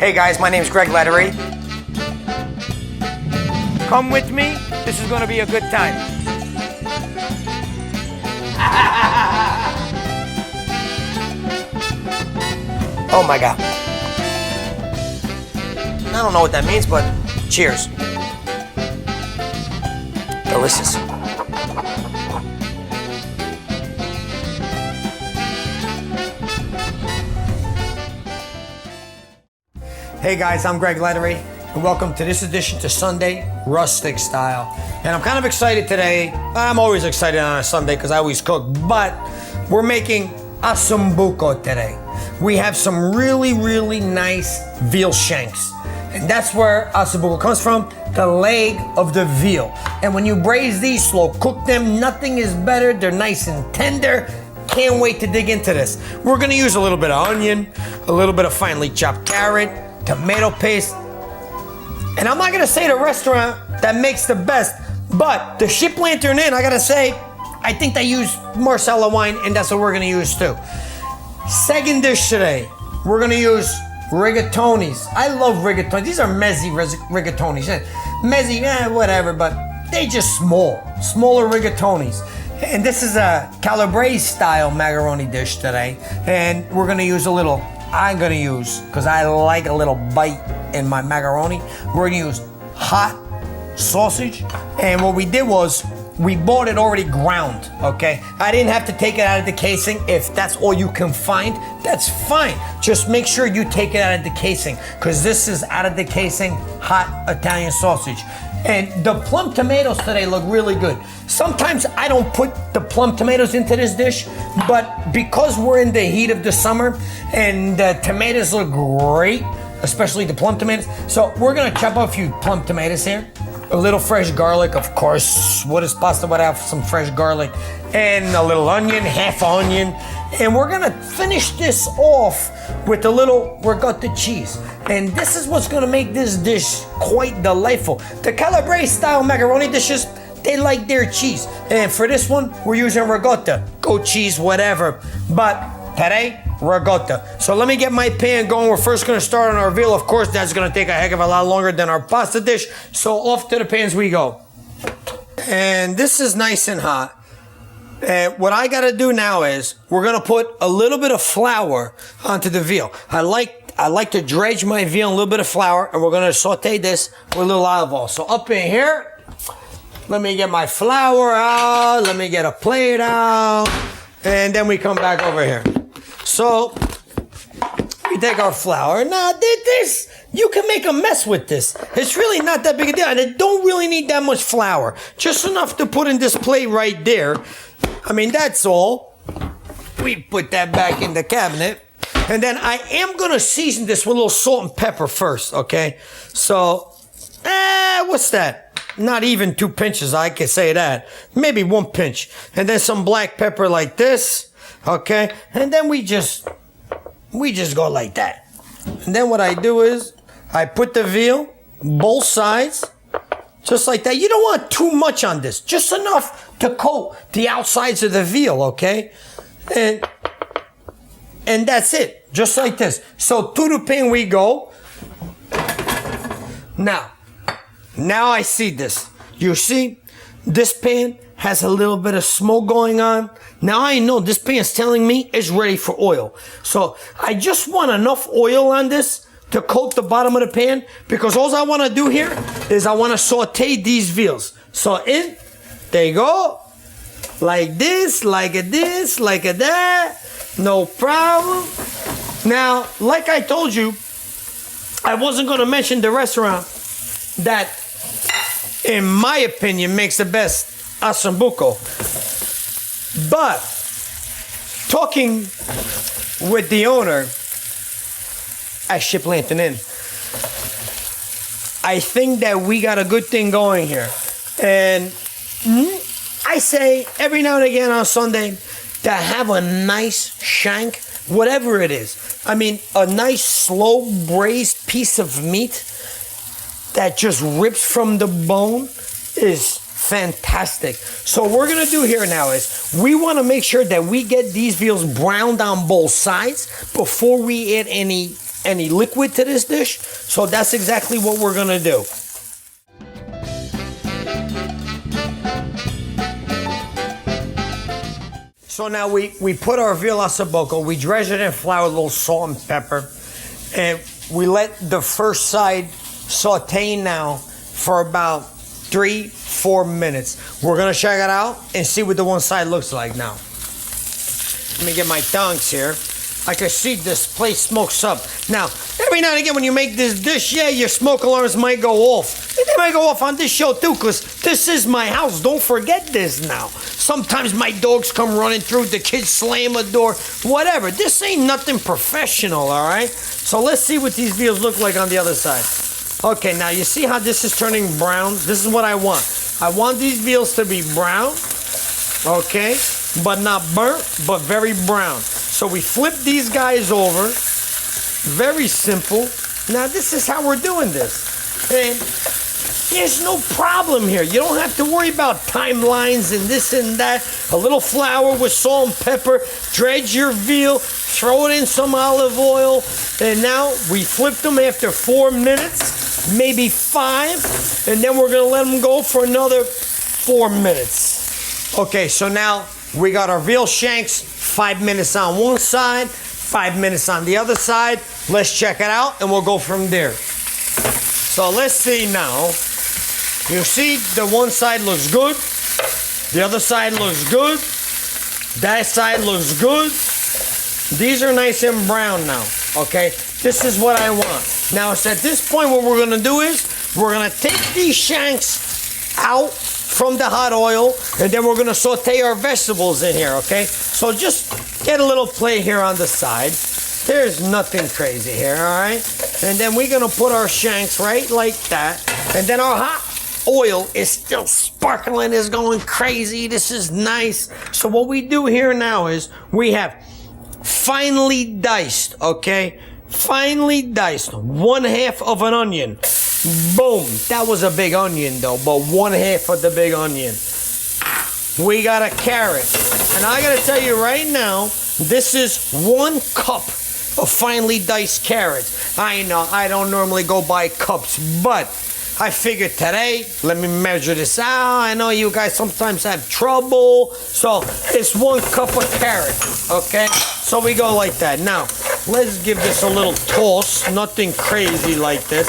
Hey guys, my name's Greg Lettery. Come with me, this is gonna be a good time. Oh my God. I don't know what that means, but cheers. Delicious. Hey guys, I'm Greg Lettery, and welcome to this edition to Sunday Rustic Style. And I'm kind of excited today. I'm always excited on a Sunday because I always cook, but we're making Osso Buco today. We have some really, really nice veal shanks. And that's where Osso Buco comes from, the leg of the veal. And when you braise these, slow cook them, nothing is better. They're nice and tender. Can't wait to dig into this. We're gonna use a little bit of onion, a little bit of finely chopped carrot, tomato paste. And I'm not gonna say the restaurant that makes the best, but the Ship Lantern Inn, I gotta say, I think they use Marsala wine, and that's what we're gonna use too. Second dish today, we're gonna use rigatonis. I love rigatonis. These are mezzi rigatonis. Mezzi, whatever, but they just smaller rigatonis. And this is a Calabrese style macaroni dish today. And we're gonna use a little, because I like a little bite in my macaroni, we're gonna use hot sausage. And what we did was, we bought it already ground, okay? I didn't have to take it out of the casing. If that's all you can find, that's fine. Just make sure you take it out of the casing, because this is out of the casing, hot Italian sausage. And the plum tomatoes today look really good. Sometimes I don't put the plum tomatoes into this dish, but because we're in the heat of the summer and the tomatoes look great, especially the plum tomatoes, so we're gonna chop up a few plum tomatoes here. A little fresh garlic, of course. What is pasta without some fresh garlic? And a little onion, half onion. And we're gonna finish this off with a little ricotta cheese. And this is what's gonna make this dish quite delightful. The Calabrese style macaroni dishes, they like their cheese. And for this one, we're using ricotta, goat cheese, whatever. But today, ricotta. So let me get my pan going. We're first gonna start on our veal. Of course, that's gonna take a heck of a lot longer than our pasta dish. So off to the pans we go. And this is nice and hot. And what I gotta do now is, we're gonna put a little bit of flour onto the veal. I like to dredge my veal in a little bit of flour, and we're gonna saute this with a little olive oil. So up in here, let me get my flour out, let me get a plate out, and then we come back over here. So, we take our flour. Now, this, you can make a mess with this. It's really not that big a deal, and it don't really need that much flour. Just enough to put in this plate right there. I mean, that's all. We put that back in the cabinet. And then I am gonna season this with a little salt and pepper first, okay? So, what's that? Not even 2 pinches, I can say that. Maybe 1 pinch. And then some black pepper like this, okay? And then we just go like that. And then what I do is, I put the veal, both sides, just like that. You don't want too much on this, just enough to coat the outsides of the veal, okay? And that's it, just like this. So to the pan we go. Now I see this. You see, this pan has a little bit of smoke going on. Now I know this pan is telling me it's ready for oil. So I just want enough oil on this to coat the bottom of the pan, because all I want to do here is I want to saute these veals. So in they go, like this, like this, like that, no problem. Now, like I told you, I wasn't going to mention the restaurant that, in my opinion, makes the best Osso Buco. But talking with the owner at Ship Lantern Inn, I think that we got a good thing going here. And I say every now and again on Sunday to have a nice shank, whatever it is. I mean, a nice slow braised piece of meat that just rips from the bone is fantastic. So what we're gonna do here now is we want to make sure that we get these veals browned on both sides before we add any any liquid to this dish. So that's exactly what we're gonna do. So now we put our veal ossobuco, we dredge it in flour, a little salt and pepper, and we let the first side saute now for about 3-4 minutes. We're gonna check it out and see what the one side looks like now. Let me get my tongs here. I can see this place smokes up. Now, every now and again when you make this dish, yeah, your smoke alarms might go off. They might go off on this show too, because this is my house. Don't forget this now. Sometimes my dogs come running through, the kids slam a door, whatever. This ain't nothing professional, all right? So let's see what these veals look like on the other side. Okay, now you see how this is turning brown? This is what I want. I want these veals to be brown, okay? But not burnt, but very brown. So we flip these guys over. Very simple. Now this is how we're doing this. And there's no problem here. You don't have to worry about timelines and this and that. A little flour with salt and pepper. Dredge your veal. Throw it in some olive oil. And now we flip them after 4 minutes, maybe 5. And then we're going to let them go for another 4 minutes. Okay, so now we got our veal shanks, 5 minutes on one side, 5 minutes on the other side. Let's check it out and we'll go from there. So let's see now. You see the one side looks good. The other side looks good. That side looks good. These are nice and brown now, okay? This is what I want. Now it's at this point what we're gonna do is we're gonna take these shanks out from the hot oil, and then we're gonna saute our vegetables in here, okay? So just get a little plate here on the side. There's nothing crazy here, all right? And then we're gonna put our shanks right like that, and then our hot oil is still sparkling, is going crazy. This is nice. So what we do here now is we have finely diced, okay? Finely diced 1/2 of an onion. Boom. That was a big onion though, but 1/2 of the big onion. We got a carrot. And I gotta tell you right now, this is 1 cup of finely diced carrots. I know I don't normally go by cups, but I figured today, let me measure this out. I know you guys sometimes have trouble. So it's 1 cup of carrot, okay? So we go like that. Now, let's give this a little toss. Nothing crazy like this.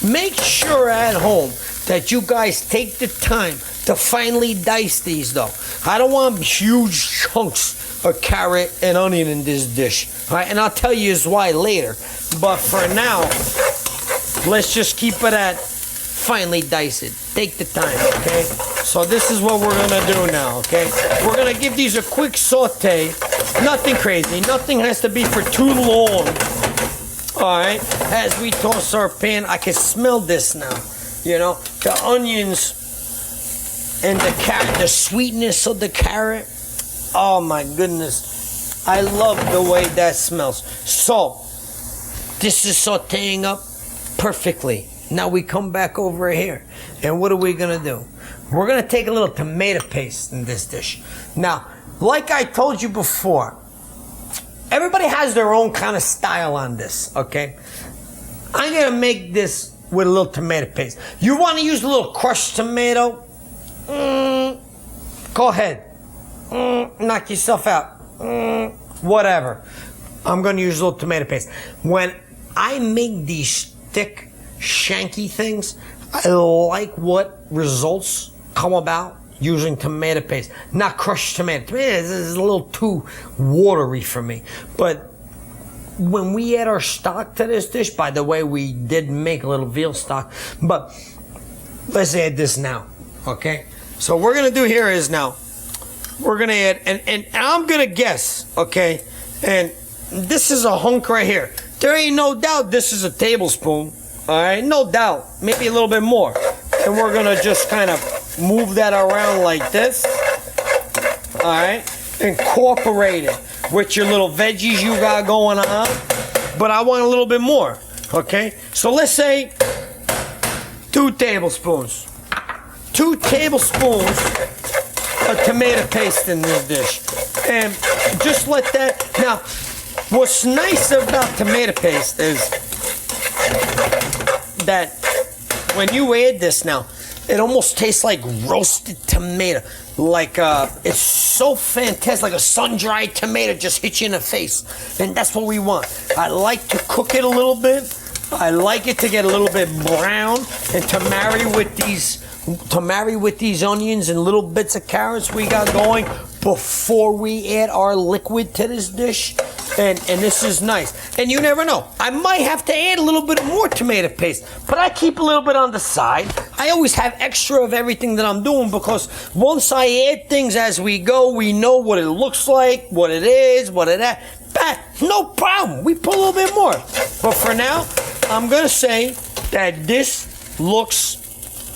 Make sure at home that you guys take the time to finely dice these though. I don't want huge chunks of carrot and onion in this dish. All right, and I'll tell you why later. But for now, let's just keep it at finely dice it. Take the time, okay? So this is what we're gonna do now, okay? We're gonna give these a quick saute. Nothing crazy. Nothing has to be for too long. All right, as we toss our pan, I can smell this now. You know, the onions and the carrot, the sweetness of the carrot. Oh my goodness. I love the way that smells. So, this is sauteing up perfectly. Now we come back over here. And what are we gonna do? We're gonna take a little tomato paste in this dish. Now, like I told you before, everybody has their own kind of style on this, okay? I'm gonna make this with a little tomato paste. You wanna use a little crushed tomato? Go ahead. Knock yourself out. Whatever. I'm gonna use a little tomato paste. When I make these thick, shanky things, I like what results come about using tomato paste, not crushed tomato. This is a little too watery for me. But when we add our stock to this dish, by the way, we did make a little veal stock, but let's add this now, okay? So what we're gonna do here is now, we're gonna add, and I'm gonna guess, okay? And this is a hunk right here. There ain't no doubt this is a tablespoon, all right? No doubt, maybe a little bit more. And we're gonna just kind of move that around like this, all right? Incorporate it with your little veggies you got going on, but I want a little bit more, okay? So let's say 2 tablespoons. 2 tablespoons of tomato paste in this dish. And just let that, now, What's nice about tomato paste is that when you add this now, it almost tastes like roasted tomato. Like, it's so fantastic, like a sun-dried tomato just hits you in the face. And that's what we want. I like to cook it a little bit. I like it to get a little bit brown, and to marry with these onions and little bits of carrots we got going before we add our liquid to this dish. And this is nice. And you never know. I might have to add a little bit more tomato paste, but I keep a little bit on the side. I always have extra of everything that I'm doing, because once I add things as we go, we know what it looks like, what it is, what it is. No problem. We put a little bit more. But for now, I'm going to say that this looks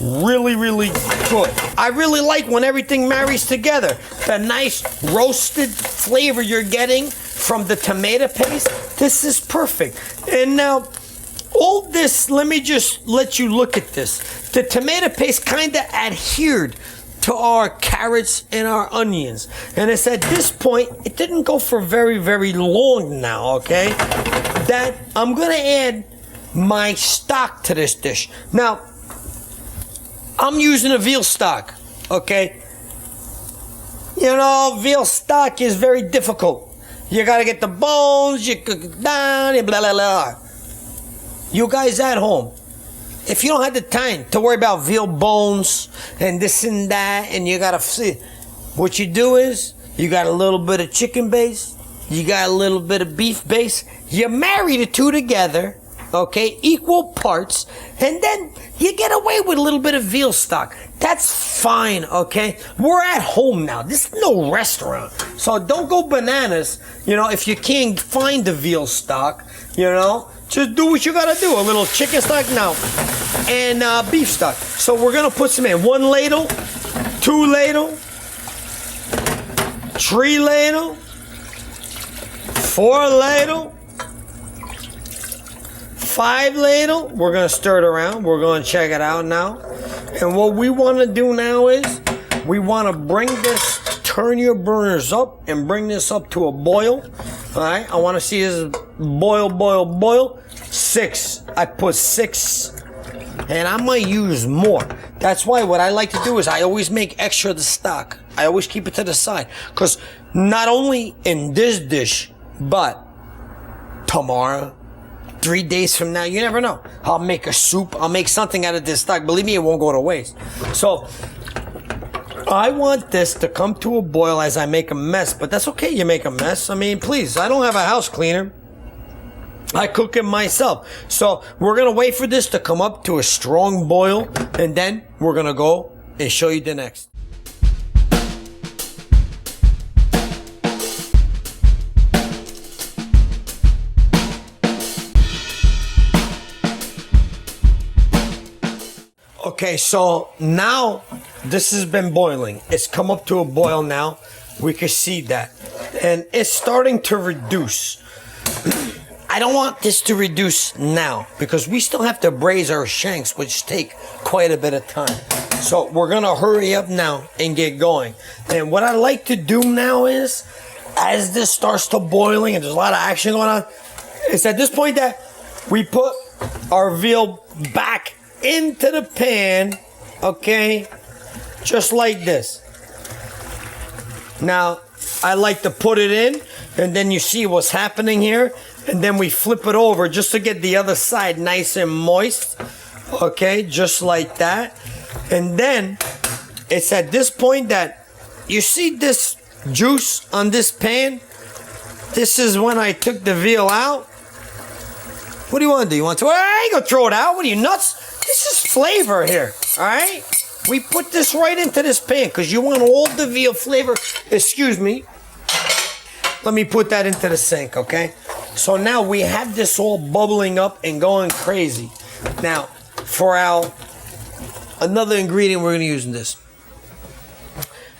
really, really good. I really like when everything marries together. The nice roasted flavor you're getting from the tomato paste, this is perfect. And now, all this, let me just let you look at this. The tomato paste kind of adhered to our carrots and our onions. And it's at this point, it didn't go for very, very long now, okay? That I'm gonna add my stock to this dish. Now, I'm using a veal stock, okay? You know, veal stock is very difficult. You gotta get the bones, you cook it down, and blah, blah, blah. You guys at home, if you don't have the time to worry about veal bones and this and that, and you gotta see, what you do is, you got a little bit of chicken base, you got a little bit of beef base, you marry the two together, okay, equal parts, and then you get away with a little bit of veal stock. That's fine, okay? We're at home now. This is no restaurant. So don't go bananas, you know, if you can't find the veal stock, you know? Just do what you gotta do. A little chicken stock now and beef stock. So we're gonna put some in. 1 ladle, 2 ladle, 3 ladle, 4 ladle, 5 ladle. We're gonna stir it around. We're gonna check it out now. And what we wanna do now is, we wanna bring this, turn your burners up and bring this up to a boil. All right, I wanna see this boil, boil, boil. 6, I put 6, and I might use more. That's why what I like to do is I always make extra of the stock. I always keep it to the side, because not only in this dish, but tomorrow, 3 days from now, you never know. I'll make a soup. I'll make something out of this stock. Believe me, it won't go to waste. So I want this to come to a boil as I make a mess, but that's okay. You make a mess. I mean, please, I don't have a house cleaner. I cook it myself. So we're going to wait for this to come up to a strong boil, and then we're going to go and show you the next. Okay, so now this has been boiling. It's come up to a boil now. We can see that. And it's starting to reduce. I don't want this to reduce now, because we still have to braise our shanks, which take quite a bit of time. So we're going to hurry up now and get going. And what I like to do now is, as this starts to boiling and there's a lot of action going on, is at this point that we put our veal back into the pan, okay, just like this. Now, I like to put it in, and then you see what's happening here, and then we flip it over just to get the other side nice and moist, okay, just like that. And then it's at this point that you see this juice on this pan. This is when I took the veal out. What do you want to do? You want to? I ain't gonna throw it out. What are you, nuts? This is flavor here, all right? We put this right into this pan because you want all the veal flavor. Excuse me. Let me put that into the sink, okay? So now we have this all bubbling up and going crazy. Now, for our another ingredient we're going to use in this,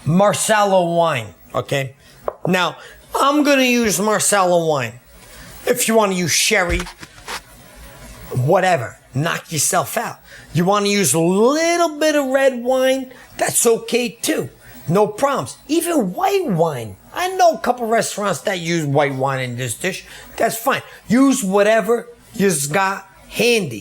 Marsala wine, okay? Now, I'm going to use Marsala wine. If you want to use sherry, whatever, knock yourself out. You want to use a little bit of red wine, that's okay too. no problems. Even white wine. I know a couple restaurants that use white wine in this dish. That's fine. Use whatever you've got handy.